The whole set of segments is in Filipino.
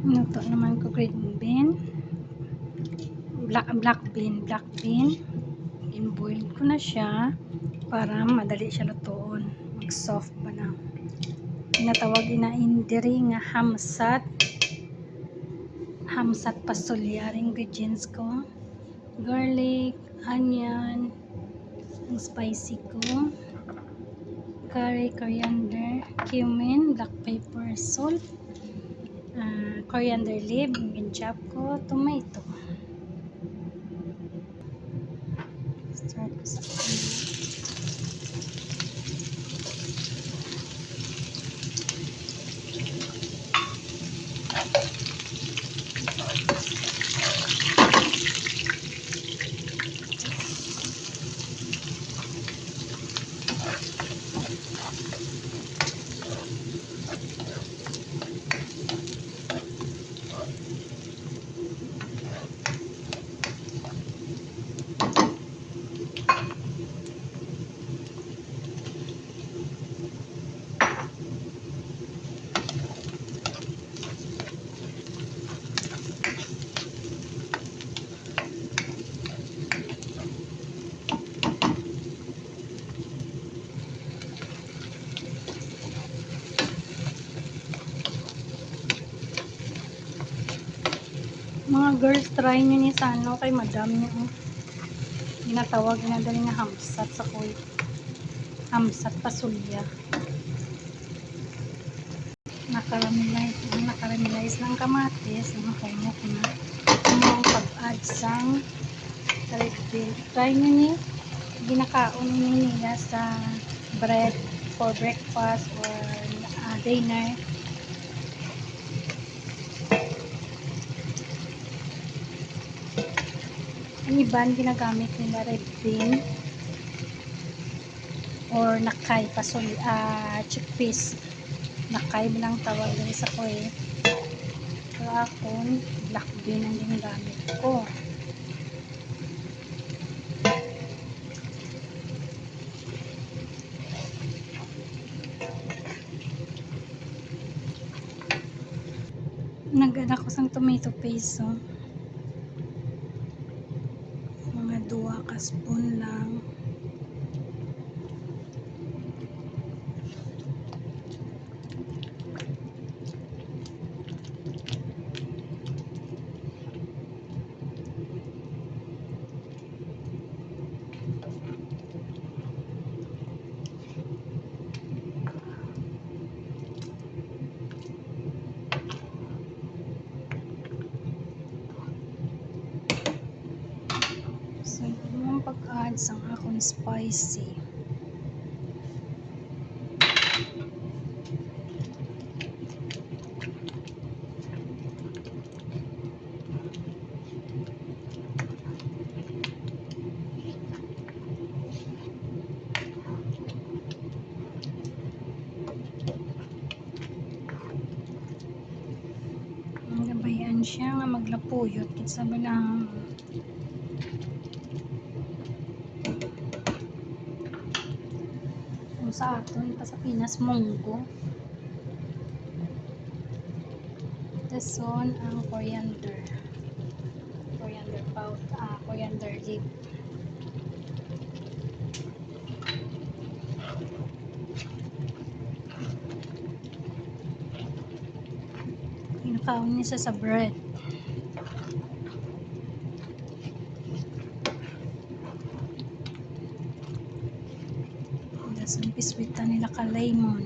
Luto naman ko green bean. Black bean. In-boil ko na siya para madali siya lutoon. Mag-soft ba na. Tinatawag na indiri nga hamsat pasulya. Ingredients ko: garlic, onion, ang spicy ko, curry, coriander, cumin, black pepper, salt, coriander leaf, ginchap ko, tomato. Start ko sa mga girls, try nyo ni sa ano kay madam nyo. Ginatawag na dali nga hamsat sa kuy. Hamsat pasulya. Nakaramelize ng kamatis. Mahumok na. Ang pag-add sang red bean. Try nyo ni. Ginakaon nila sa bread for breakfast or dinner. Ang iban ginagamit nila red bean or nakay chickpeas. Nakay bilang tawag din sa ko eh. Pero akon black bean ang ginagamit ko. Nag-add ako sang tomato paste, so mga 2 ka spoon lang. So, yung pag-add sang akong spicy. Gabayan siya nga maglapuyot kitsa ba lang. Kung sa aton pa sa Pinas munggo. Dason ang coriander powder, coriander leaf. Kinakaon niya sa bread. Dason piswitan nila ka lemon.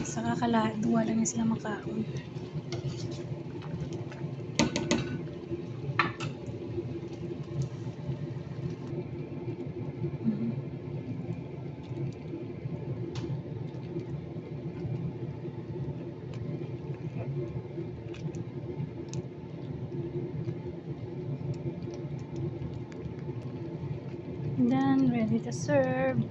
Saka duwa lang sila makaon. Done, ready to serve.